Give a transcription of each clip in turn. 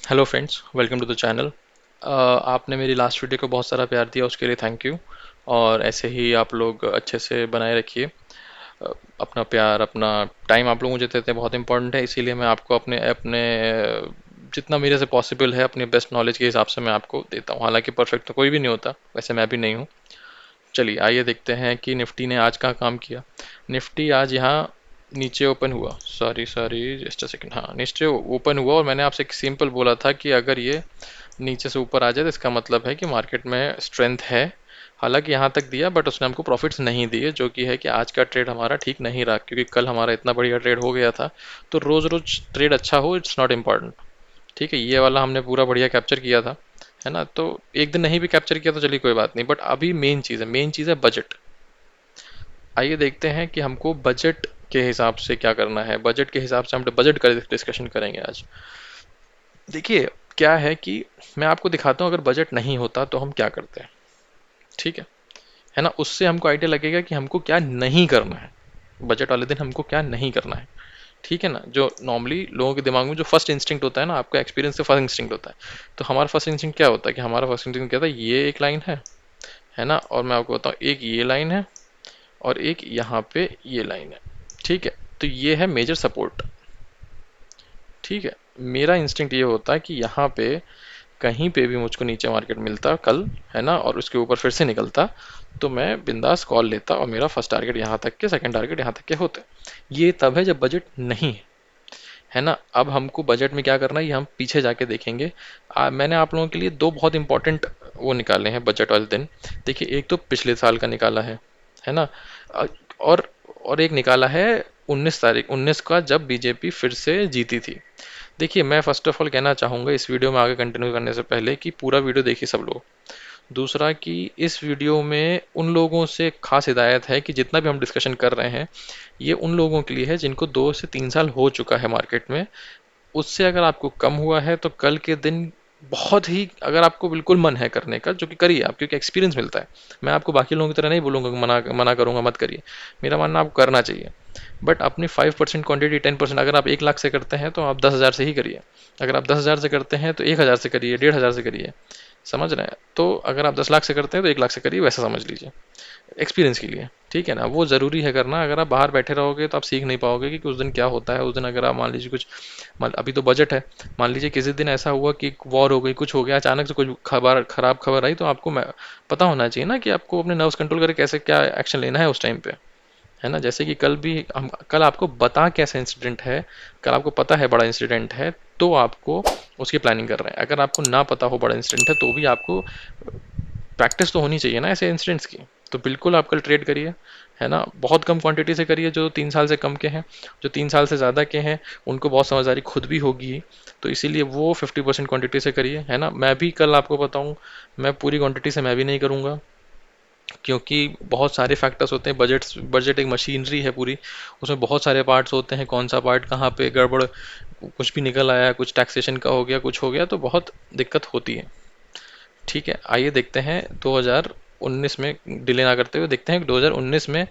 Hello friends, welcome to the channel. आपने मेरी last video को बहुत सारा प्यार दिया, उसके लिए थैंक यू। और ऐसे ही आप लोग अच्छे से बनाए रखिए। अपना प्यार, अपना टाइम आप लोग मुझे देते हैं, बहुत इंपॉर्टेंट है। इसीलिए मैं आपको अपने अपने जितना मेरे से पॉसिबल है अपने बेस्ट नॉलेज के हिसाब से मैं आपको देता हूँ। हालांकि परफेक्ट तो कोई भी नहीं होता, वैसे मैं भी नहीं हूँ। चलिए आइए देखते हैं कि निफ्टी ने आज कहाँ काम किया। निफ्टी आज यहाँ नीचे ओपन हुआ, sorry sorry just a second, हाँ नीचे ओपन हुआ। और मैंने आपसे एक सिंपल बोला था कि अगर ये नीचे से ऊपर आ जाए तो इसका मतलब है कि मार्केट में स्ट्रेंथ है। हालांकि यहाँ तक दिया, बट उसने हमको प्रॉफिट्स नहीं दिए, जो कि है कि आज का ट्रेड हमारा ठीक नहीं रहा, क्योंकि कल हमारा इतना बढ़िया ट्रेड हो गया था। तो रोज़ रोज़ ट्रेड अच्छा हो, इट्स नॉट इम्पॉर्टेंट। ठीक है, ये वाला हमने पूरा बढ़िया कैप्चर किया था, है ना। तो एक दिन नहीं भी कैप्चर किया तो चलिए कोई बात नहीं, बट अभी मेन चीज़ है बजट। आइए देखते हैं कि हमको बजट के हिसाब से क्या करना है। बजट के हिसाब से हम बजट का डिस्कशन करेंगे आज। देखिए, क्या है कि मैं आपको दिखाता हूँ, अगर बजट नहीं होता तो हम क्या करते हैं। ठीक है ना, उससे हमको आइडिया लगेगा कि हमको क्या नहीं करना है। बजट वाले दिन हमको क्या नहीं करना है। ठीक है ना, जो नॉर्मली लोगों के दिमाग में जो फर्स्ट इंस्टिंक्ट होता है ना, आपका एक्सपीरियंस से फर्स्ट इंस्टिंक्ट होता है। तो हमारा फर्स्ट इंस्टिंक्ट क्या होता है कि हमारा फर्स्ट इंस्टिंक्ट क्या था, ये एक लाइन है ना, और मैं आपको बताऊँ एक ये लाइन है और एक यहाँ पे ये लाइन है। ठीक है, तो ये है मेजर सपोर्ट। ठीक है, मेरा इंस्टिंक्ट ये होता है कि यहाँ पे कहीं पे भी मुझको नीचे मार्केट मिलता कल, है ना, और उसके ऊपर फिर से निकलता, तो मैं बिंदास कॉल लेता और मेरा फर्स्ट टारगेट यहाँ तक के, सेकंड टारगेट यहाँ तक के होते। ये तब है जब बजट नहीं है ना। अब हमको बजट में क्या करना है ये हम पीछे जाके देखेंगे। मैंने आप लोगों के लिए दो बहुत इंपॉर्टेंट वो निकाले हैं बजट वाले दिन। देखिए, एक तो पिछले साल का निकाला है ना। अ, और और एक निकाला है 19 तारीख 19 का, जब बीजेपी फिर से जीती थी। देखिए, मैं फर्स्ट ऑफ ऑल कहना चाहूँगा इस वीडियो में आगे कंटिन्यू करने से पहले कि पूरा वीडियो देखिए सब लोग। दूसरा कि इस वीडियो में उन लोगों से खास हिदायत है कि जितना भी हम डिस्कशन कर रहे हैं, ये उन लोगों के लिए है जिनको 2 से 3 साल हो चुका है मार्केट में। उससे अगर आपको कम हुआ है तो कल के दिन बहुत ही, अगर आपको बिल्कुल मन है करने का, जो कि करिए आप, क्योंकि एक्सपीरियंस मिलता है। मैं आपको बाकी लोगों की तरह नहीं बोलूँगा कि मना मना करूँगा मत करिए। मेरा मानना आपको करना चाहिए, बट अपनी 5% क्वांटिटी 10%। अगर आप 1 लाख से करते हैं तो आप 10,000 से ही करिए। अगर आप 10,000 से करते हैं तो 1,000 से करिए, 1,500 से करिए। समझ रहे हैं? तो अगर आप 10 लाख से करते हैं तो 1 लाख से करिए, वैसा समझ लीजिए एक्सपीरियंस के लिए। ठीक है ना, वो ज़रूरी है करना। अगर आप बाहर बैठे रहोगे तो आप सीख नहीं पाओगे कि उस दिन क्या होता है। उस दिन अगर आप मान लीजिए कुछ, मान अभी तो बजट है, मान लीजिए किसी दिन ऐसा हुआ कि वॉर हो गई, कुछ हो गया, अचानक से कुछ खबर खराब खबर आई, तो आपको पता होना चाहिए ना कि आपको अपने नर्व्स कंट्रोल करके कैसे क्या एक्शन लेना है उस टाइम पे। है ना, जैसे कि कल भी हम, कल आपको बता कैसा इंसिडेंट है, कल आपको पता है बड़ा इंसिडेंट है, तो आपको उसकी प्लानिंग कर रहे हैं। अगर आपको ना पता हो बड़ा इंसिडेंट है तो भी आपको प्रैक्टिस तो होनी चाहिए ना ऐसे इंसिडेंट्स की। तो बिल्कुल आप कल ट्रेड करिए, है ना। बहुत कम क्वांटिटी से करिए, जो 3 साल से कम के हैं। जो 3 साल से ज़्यादा के हैं उनको बहुत समझदारी खुद भी होगी, तो इसीलिए वो 50% क्वांटिटी से करिए, है ना। मैं भी कल आपको बताऊं, मैं पूरी क्वांटिटी से मैं भी नहीं करूँगा, क्योंकि बहुत सारे फैक्टर्स होते हैं। बजट एक मशीनरी है पूरी, उसमें बहुत सारे पार्ट्स होते हैं, कौन सा पार्ट कहाँ पे गड़बड़, कुछ भी निकल आया, कुछ टैक्सेशन का हो गया, कुछ हो गया, तो बहुत दिक्कत होती है। ठीक है, आइए देखते हैं 2019 में, डिले ना करते हुए देखते हैं 2019 में।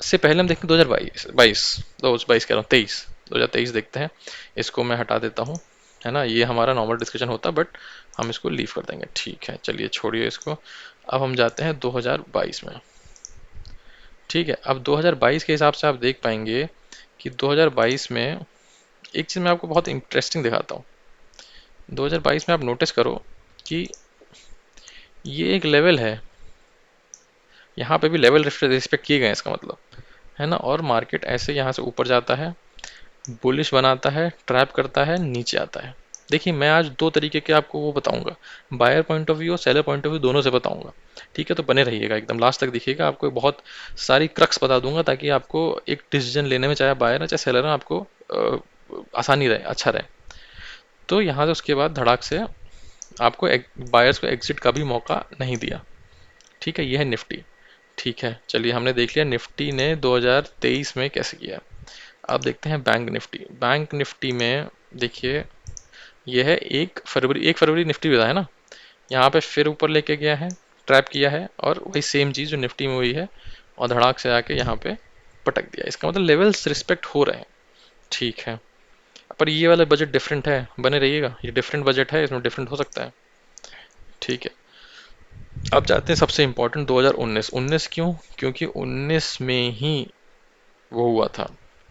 से पहले हम देखते हैं 2022, 2022 कह रहा हूँ, 23, 2023 देखते हैं। इसको मैं हटा देता हूँ, है ना। ये हमारा नॉर्मल डिस्कशन होता, बट हम इसको लीव कर देंगे। ठीक है, चलिए छोड़िए इसको। अब हम जाते हैं 2022 में। ठीक है, अब 2022 के हिसाब से आप देख पाएंगे कि 2022 में एक चीज़ मैं आपको बहुत इंटरेस्टिंग दिखाता हूँ। 2022 में आप नोटिस करो कि ये एक लेवल है, यहाँ पे भी लेवल रिस्पेक्ट किए गए हैं, इसका मतलब, है ना। और मार्केट ऐसे यहाँ से ऊपर जाता है, बुलिश बनाता है, ट्रैप करता है, नीचे आता है। देखिए, मैं आज दो तरीके के आपको वो बताऊंगा, बायर पॉइंट ऑफ व्यू और सेलर पॉइंट ऑफ व्यू, दोनों से बताऊंगा। ठीक है, तो बने रहिएगा एकदम लास्ट तक, दिखिएगा आपको बहुत सारी क्रक्स बता दूंगा, ताकि आपको एक डिसीजन लेने में, चाहे बायर है चाहे सेलर है, आपको आसानी रहे, अच्छा रहे। तो यहाँ से उसके बाद धड़ाक से आपको बायर्स को एग्जिट का भी मौका नहीं दिया। ठीक है, ये है निफ्टी। ठीक है, चलिए हमने देख लिया निफ्टी ने 2023 में कैसे किया। अब देखते हैं बैंक निफ्टी। बैंक निफ्टी में देखिए, ये है 1 फरवरी, 1 फरवरी निफ्टी भी था, है ना। यहाँ पे फिर ऊपर लेके गया है, ट्रैप किया है, और वही सेम चीज़ जो निफ्टी में हुई है, और धड़ाक से आके यहाँ पे पटक दिया। इसका मतलब लेवल्स रिस्पेक्ट हो रहे हैं। ठीक है, पर ये वाला बजट डिफरेंट है, बने रहिएगा, ये डिफरेंट बजट है, इसमें डिफरेंट हो सकता है। ठीक है। अब जाते हैं सबसे इम्पोर्टेंट 2019। 19 क्यों? क्योंकि 19 में ही वो हुआ था,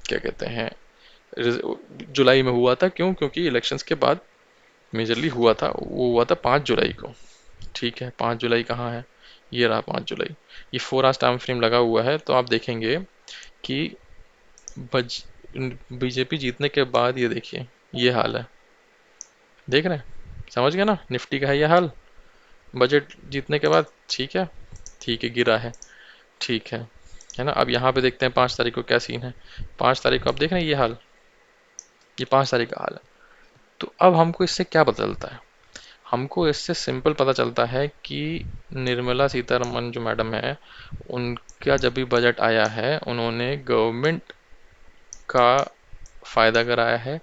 क्या कहते हैं, जुलाई में हुआ था। क्यों? क्योंकि इलेक्शंस के बाद मेजरली हुआ था, वो हुआ था 5 जुलाई को। ठीक है, 5 जुलाई कहाँ है? ये रहा 5 जुलाई। ये 4 आवर्स टाइम फ्रेम लगा हुआ है, तो आप देखेंगे कि बज बीजेपी जीतने के बाद ये देखिए, ये हाल है। देख रहे हैं? समझ गए ना, निफ्टी का है ये हाल बजट जीतने के बाद। ठीक है, ठीक है, गिरा है है ना। अब यहाँ पे देखते हैं 5 तारीख को क्या सीन है। 5 तारीख को आप देख रहे हैं ये हाल, ये 5 तारीख का हाल है। तो अब हमको इससे क्या पता चलता है? हमको इससे सिंपल पता चलता है कि निर्मला सीतारमन जो मैडम है, उनका जब भी बजट आया है, उन्होंने गवर्नमेंट का फ़ायदा कराया है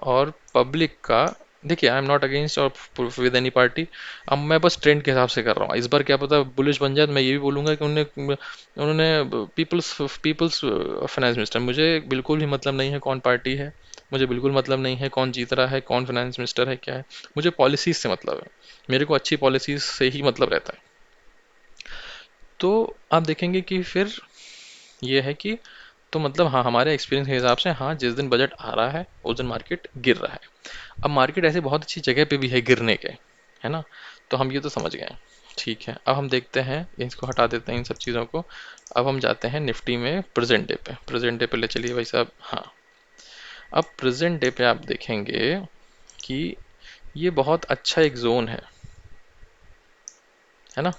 और पब्लिक का। देखिए, आई एम नॉट अगेंस्ट और विद एनी पार्टी। अब मैं बस ट्रेंड के हिसाब से कर रहा हूँ। इस बार क्या पता बुलिश बन जाए, तो मैं ये भी बोलूँगा कि उन्होंने उन्होंने पीपल्स फाइनेंस मिनिस्टर, मुझे बिल्कुल भी मतलब नहीं है कौन पार्टी है, मुझे बिल्कुल मतलब नहीं है कौन जीत रहा है, कौन फाइनेंस मिनिस्टर है, क्या है। मुझे पॉलिसीज से मतलब है, मेरे को अच्छी पॉलिसीज से ही मतलब रहता है। तो आप देखेंगे कि फिर ये है कि, तो मतलब हाँ, हमारे एक्सपीरियंस के हिसाब से हाँ, जिस दिन बजट आ रहा है उस दिन मार्केट गिर रहा है। अब मार्केट ऐसे बहुत अच्छी जगह पे भी है गिरने के, है ना। तो हम ये तो समझ गए हैं। ठीक है, अब हम देखते हैं, इसको हटा देते हैं इन सब चीज़ों को। अब हम जाते हैं निफ्टी में प्रेजेंट डे पे। प्रेजेंट डे पे ले चलिए भाई साहब। हाँ, अब प्रेजेंट डे पे आप देखेंगे कि ये बहुत अच्छा एक जोन है ना।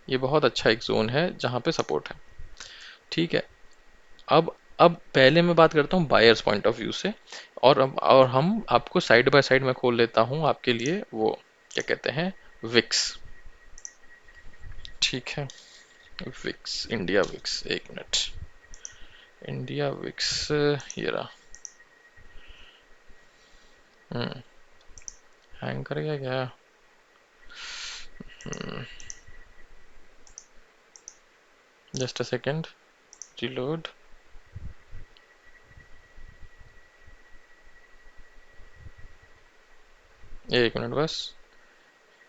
ये बहुत अच्छा एक जोन है जहाँ पे सपोर्ट है। ठीक है। अब पहले मैं बात करता हूँ बायर्स पॉइंट ऑफ व्यू से। और हम आपको साइड बाय साइड में खोल लेता हूँ आपके लिए, वो क्या कहते हैं, विक्स। ठीक है, विक्स, इंडिया विक्स, एक मिनट। इंडिया विक्स, ये रहा। हम्म हैंग कर गया क्या? Just a second, reload. एक मिनट बस,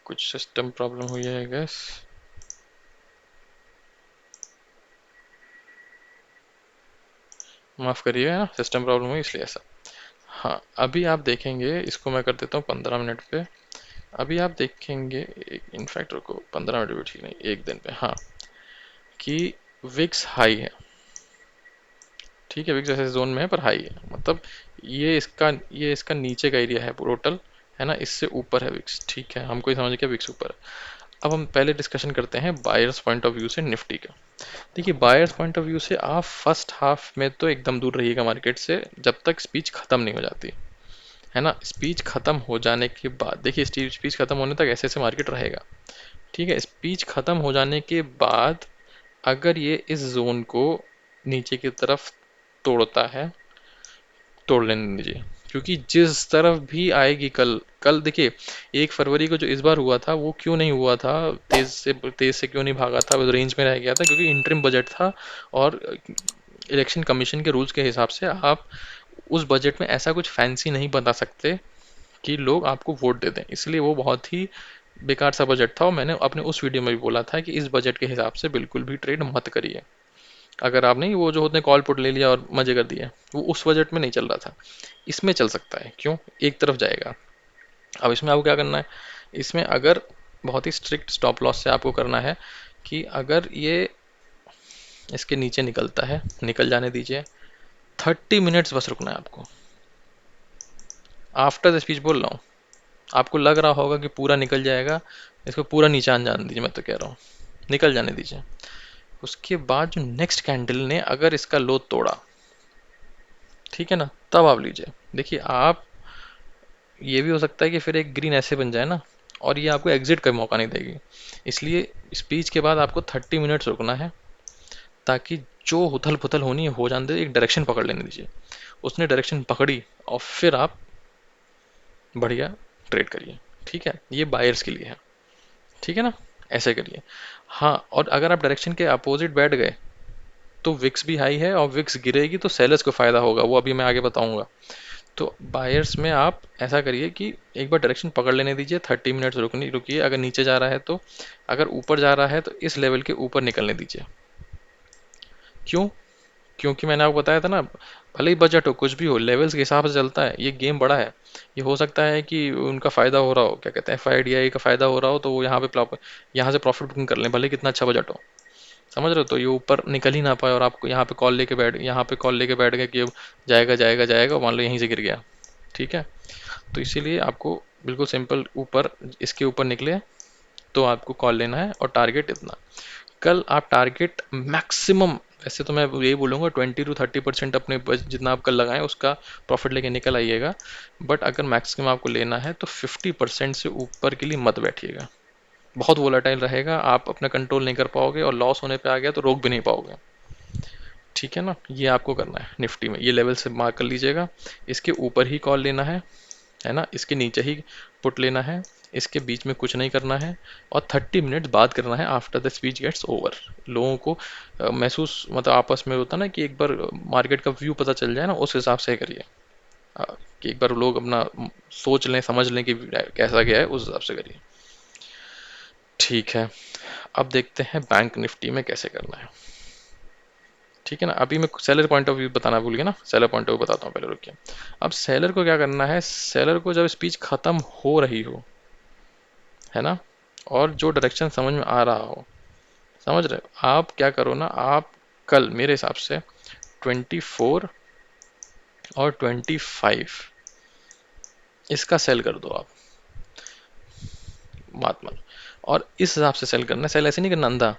कुछ सिस्टम प्रॉब्लम हुई है गैस। माफ़ करिएगा ना, सिस्टम प्रॉब्लम हुई इसलिए ऐसा। हाँ, अभी आप देखेंगे, इसको मैं कर देता हूँ 15 मिनट पे। अभी आप देखेंगे, इनफैक्ट रुको, 15 मिनट भी ठीक नहीं, एक दिन पे, हाँ, कि विक्स हाई है। ठीक है, विक्स ऐसे जोन में है पर हाई है, मतलब ये इसका नीचे का एरिया है टोटल, है ना। इससे ऊपर है विक्स। ठीक है, हमको ये समझ गया विक्स ऊपर है। अब हम पहले डिस्कशन करते हैं बायर्स पॉइंट ऑफ व्यू से निफ्टी का। देखिए, बायर्स पॉइंट ऑफ व्यू से आप फर्स्ट हाफ में तो एकदम दूर रहिएगा मार्केट से, जब तक स्पीच खत्म नहीं हो जाती, है ना। स्पीच खत्म हो जाने के बाद देखिए, स्पीच खत्म होने तक ऐसे ऐसे मार्केट रहेगा। ठीक है, स्पीच खत्म हो जाने के बाद अगर ये इस जोन को नीचे की तरफ तोड़ता है, तोड़ लेने दीजिए। क्योंकि जिस तरफ भी आएगी, कल कल देखिए, 1 फरवरी को जो इस बार हुआ था वो क्यों नहीं हुआ था, तेज से क्यों नहीं भागा था, वो रेंज में रह गया था, क्योंकि इंटरिम बजट था। और इलेक्शन कमीशन के रूल्स के हिसाब से आप उस बजट में ऐसा कुछ फैंसी नहीं बता सकते कि लोग आपको वोट दे दें, इसलिए वो बहुत ही बेकार सा बजट था। और मैंने अपने उस वीडियो में भी बोला था कि इस बजट के हिसाब से बिल्कुल भी ट्रेड मत करिए। अगर आप नहीं, वो जो होते हैं कॉल पुट ले लिया और मजे कर दिए, वो उस बजट में नहीं चल रहा था। इसमें चल सकता है, क्यों, एक तरफ जाएगा। अब इसमें आपको क्या करना है, इसमें अगर बहुत ही स्ट्रिक्ट स्टॉप लॉस से आपको करना है कि अगर ये इसके नीचे निकलता है, निकल जाने दीजिए। 30 मिनट्स बस रुकना है आपको। आफ्टर द स्पीच बोल रहा हूँ, आपको लग रहा होगा कि पूरा निकल जाएगा, इसको पूरा नीचे आने जाने दीजिए, मैं तो कह रहा हूँ निकल जाने दीजिए। उसके बाद जो नेक्स्ट कैंडल ने अगर इसका लो तोड़ा, ठीक है ना, तब आप लीजिए। देखिए, आप, ये भी हो सकता है कि फिर एक ग्रीन ऐसे बन जाए ना, और ये आपको एग्जिट का मौका नहीं देगी। इसलिए स्पीच के बाद आपको 30 मिनट्स रुकना है, ताकि जो उथल पुथल होनी है हो जाने दे, एक डायरेक्शन पकड़ लेने दीजिए। उसने डायरेक्शन पकड़ी और फिर आप बढ़िया ट्रेड करिए। ठीक है, ये बायर्स के लिए है। ठीक है ना, ऐसे करिए। हाँ, और अगर आप डायरेक्शन के अपोजिट बैठ गए, तो विक्स भी हाई है और विक्स गिरेगी तो सेलर्स को फायदा होगा, वो अभी मैं आगे बताऊंगा। तो बायर्स में आप ऐसा करिए कि एक बार डायरेक्शन पकड़ लेने दीजिए, 30 मिनट्स रुकनी रुकिए, अगर नीचे जा रहा है तो, अगर ऊपर जा रहा है तो इस लेवल के ऊपर निकलने दीजिए। क्यों? क्योंकि मैंने आपको बताया था ना, भले ही बजट हो कुछ भी हो, लेवल्स के हिसाब से चलता है, ये गेम बड़ा है। ये हो सकता है कि उनका फ़ायदा हो रहा हो, क्या कहते हैं, FIDI का फ़ायदा हो रहा हो, तो वो यहाँ पे यहाँ से प्रॉफिट बुकिंग कर लें, भले कितना अच्छा बजट हो। समझ रहे हो? तो ये ऊपर निकल ही ना पाए और आपको यहाँ पे कॉल लेके बैठ गए कि अब जाएगा जाएगा जाएगा, मान लो यहीं से गिर गया। ठीक है? तो इसीलिए आपको बिल्कुल सिंपल, ऊपर, इसके ऊपर निकले तो आपको कॉल लेना है, और टारगेट इतना। कल आप टारगेट मैक्सिमम, वैसे तो मैं यही बोलूँगा 20 to 30% अपने जितना आप कल लगाएं उसका प्रॉफिट लेके निकल आइएगा। बट अगर मैक्सिमम आपको लेना है तो 50% से ऊपर के लिए मत बैठिएगा। बहुत वोलाटाइल रहेगा, आप अपना कंट्रोल नहीं कर पाओगे, और लॉस होने पे आ गया तो रोक भी नहीं पाओगे। ठीक है ना? ये आपको करना है निफ्टी में, ये लेवल से मार्क कर लीजिएगा। इसके ऊपर ही कॉल लेना है ना, इसके नीचे ही पुट लेना है, इसके बीच में कुछ नहीं करना है, और 30 मिनट बाद करना है after the speech gets over. लोगों को महसूस, मतलब आपस में होता ना कि एक बार मार्केट का व्यू पता चल जाए ना, उस हिसाब से करिए। अ, कि एक बार लोग अपना सोच लें, समझ लें कि कैसा गया है, उस हिसाब से करिए। ठीक है, अब देखते हैं बैंक निफ्टी में कैसे करना है। ठीक है ना? अभी मैं सेलर पॉइंट ऑफ व्यू बताना भूल गया ना, सेलर पॉइंट ऑफ व्यू बताता हूँ पहले, रुकिए। अब सेलर को क्या करना है, सेलर को जब स्पीच खत्म हो रही हो, है ना, और जो डायरेक्शन समझ में आ रहा हो, समझ रहे हो, आप क्या करो ना, आप कल मेरे हिसाब से 24 और 25 इसका सेल कर दो आप, बात मान। और इस हिसाब से सेल करना है, सेल ऐसे नहीं करना अंधा,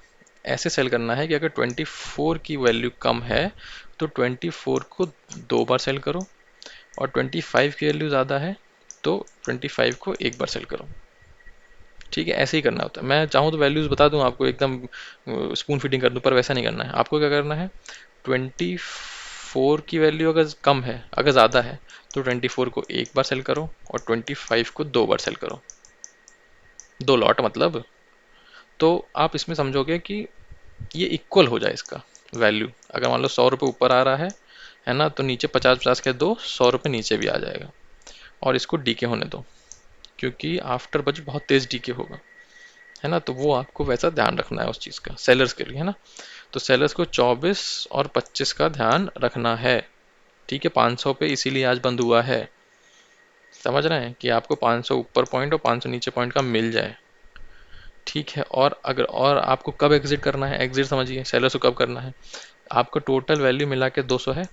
ऐसे सेल करना है कि अगर 24 की वैल्यू कम है तो 24 को 2 बार सेल करो, और 25 की वैल्यू ज़्यादा है तो 25 को 1 बार सेल करो। ठीक है? ऐसे ही करना होता है। मैं चाहूँ तो वैल्यूज़ बता दूँ आपको, एकदम स्पून फीडिंग कर दूँ, पर वैसा नहीं करना है। आपको क्या करना है, 24 की वैल्यू अगर कम है, अगर ज़्यादा है, तो 24 को 1 बार सेल करो, और 25 को 2 बार सेल करो। 2 लॉट मतलब। तो आप इसमें समझोगे कि ये इक्वल हो जाए इसका वैल्यू। अगर मान लो 100 रुपये ऊपर आ रहा है ना, तो नीचे 50-50 के दो, 100 रुपये नीचे भी आ जाएगा। और इसको डीके होने दो, क्योंकि आफ्टर बजट बहुत तेज़ डीके होगा, है ना। तो वो आपको वैसा ध्यान रखना है उस चीज़ का, सेलर्स के लिए, है ना। तो सेलर्स को 24 और 25 का ध्यान रखना है। ठीक है, 500 पे इसीलिए आज बंद हुआ है। समझ रहे हैं कि आपको 500 ऊपर पॉइंट और 500 नीचे पॉइंट का मिल जाए। ठीक है, और अगर, और आपको कब एग्जिट करना है, एग्जिट समझिए, सेलर्स को कब करना है। आपको टोटल वैल्यू मिला के 200 है,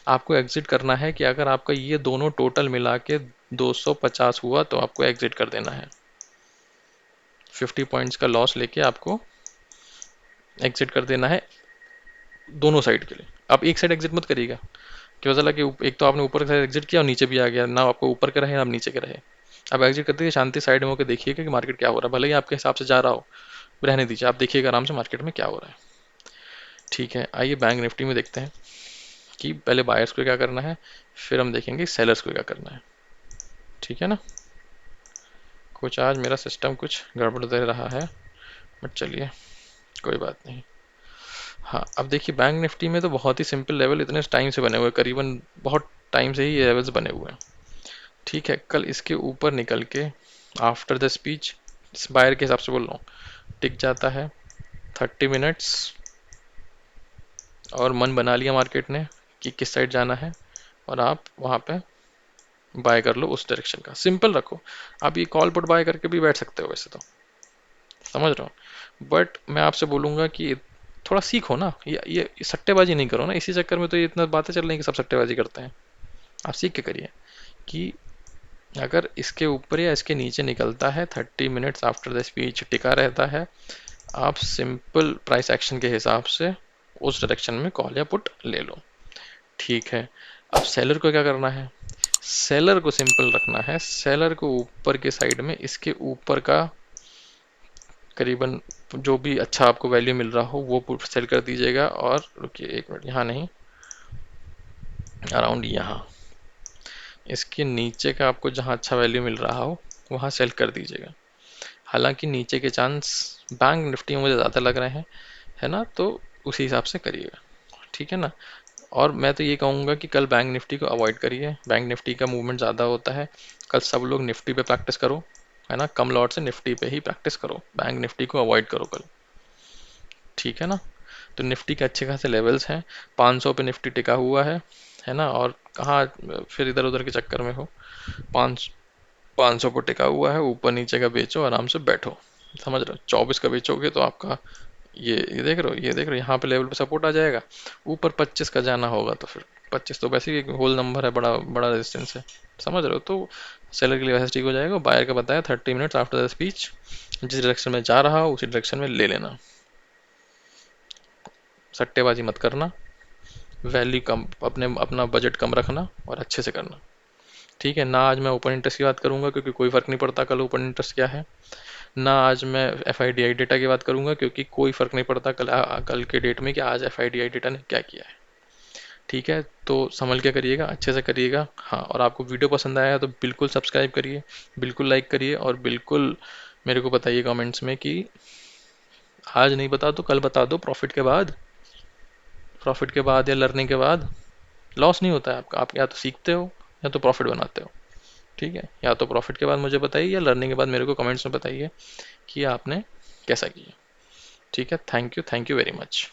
आपको एग्जिट करना है कि अगर आपका ये दोनों टोटल मिला के 250 हुआ तो आपको एग्जिट कर देना है। 50 पॉइंट्स का लॉस लेके आपको एग्जिट कर देना है, दोनों साइड के लिए। आप एक साइड एग्जिट मत करिएगा, क्या चला कि एक तो आपने ऊपर से एग्जिट किया और नीचे भी आ गया ना, आपको ऊपर के रहे ना आप नीचे के रहे। आप एग्जिट करते ही शांति साइड में होकर देखिएगा कि मार्केट क्या हो रहा है, भले ही आपके हिसाब से जा रहा हो, रहने दीजिए, आप देखिएगा आराम से मार्केट में क्या हो रहा है। ठीक है, आइए बैंक निफ्टी में देखते हैं कि पहले बायर्स को क्या करना है, फिर हम देखेंगे सेलर्स को क्या करना है। ठीक है ना। कुछ आज मेरा सिस्टम कुछ गड़बड़ दे रहा है, बट चलिए कोई बात नहीं। हाँ, अब देखिए बैंक निफ्टी में तो बहुत ही सिंपल लेवल इतने टाइम से बने हुए हैं, करीबन बहुत टाइम से ही ये लेवल्स बने हुए हैं। ठीक है, कल इसके ऊपर निकल के आफ्टर द स्पीच, इस बायर के हिसाब से बोल रहा हूँ, टिक जाता है 30 मिनट्स, और मन बना लिया मार्केट ने कि किस साइड जाना है, और आप वहाँ पे बाय कर लो उस डायरेक्शन का, सिंपल रखो। आप ये कॉल पुट बाय करके भी बैठ सकते हो वैसे तो, समझ रहा हूँ, बट मैं आपसे बोलूँगा कि थोड़ा सीखो ना, ये सट्टेबाजी नहीं करो ना, इसी चक्कर में तो ये इतना बातें चल रही हैं कि सब सट्टेबाजी करते हैं। आप सीख के करिए कि अगर इसके ऊपर या इसके नीचे निकलता है, 30 मिनट्स आफ्टर द स्पीच टिका रहता है, आप सिंपल प्राइस एक्शन के हिसाब से उस डायरेक्शन में कॉल या पुट ले लो। ठीक है, अब सेलर को क्या करना है, सेलर को सिंपल रखना है, सेलर को ऊपर के साइड में, इसके ऊपर का करीबन जो भी अच्छा आपको वैल्यू मिल रहा हो वो पुट सेल कर दीजिएगा। और रुकिए 1 मिनट, यहाँ नहीं, अराउंड यहाँ, इसके नीचे का आपको जहाँ अच्छा वैल्यू मिल रहा हो वहाँ सेल कर दीजिएगा। हालांकि नीचे के चांस बैंक निफ्टी में मुझे ज़्यादा लग रहे हैं, है ना, तो उसी हिसाब से करिएगा। ठीक है ना। और मैं तो ये कहूँगा कि कल बैंक निफ्टी को अवॉइड करिए, बैंक निफ्टी का मूवमेंट ज़्यादा होता है। कल सब लोग निफ्टी पे प्रैक्टिस करो, है ना, कम लॉट से निफ्टी पे ही प्रैक्टिस करो, बैंक निफ्टी को अवॉइड करो कल, ठीक है ना। तो निफ्टी के अच्छे खासे लेवल्स हैं, 500 पे निफ्टी टिका हुआ है ना। और कहाँ फिर इधर उधर के चक्कर में हो, 500 पर टिका हुआ है, ऊपर नीचे का बेचो, आराम से बैठो, समझ रहे हो। 24 का बेचोगे तो आपका ये देख रहे हो, ये देख रहे हो, यहाँ पे लेवल पे सपोर्ट आ जाएगा। ऊपर 25 का जाना होगा तो फिर 25 तो वैसे ही एक होल नंबर है, बड़ा बड़ा रेजिस्टेंस है, समझ रहे हो। तो सेलर के लिए वैसे ठीक हो जाएगा। बायर का बताया 30 मिनट्स आफ्टर द स्पीच, जिस डायरेक्शन में जा रहा हो उसी डायरेक्शन में ले लेना, सट्टेबाजी मत करना, वैल्यू कम, अपना बजट कम रखना और अच्छे से करना, ठीक है ना। आज मैं ओपन इंटरेस्ट की बात करूंगा क्योंकि कोई फर्क नहीं पड़ता कल ओपन इंटरेस्ट क्या है ना। आज मैं एफआईडीआई डेटा की बात करूंगा क्योंकि कोई फर्क नहीं पड़ता कल के डेट में कि आज एफआईडीआई डेटा ने क्या किया है, ठीक है। तो संभल के करिएगा, अच्छे से करिएगा, हाँ। और आपको वीडियो पसंद आया तो बिल्कुल सब्सक्राइब करिए, बिल्कुल लाइक करिए, और बिल्कुल मेरे को बताइए कमेंट्स में कि आज नहीं बता तो कल बता दो, प्रॉफिट के बाद, प्रॉफिट के बाद या लर्निंग के बाद। लॉस नहीं होता है आपका, आप या तो सीखते हो या तो प्रॉफिट बनाते हो, ठीक है। या तो प्रॉफिट के बाद मुझे बताइए या लर्निंग के बाद मेरे को कमेंट्स में बताइए कि आपने कैसा किया, ठीक है। Thank you very much.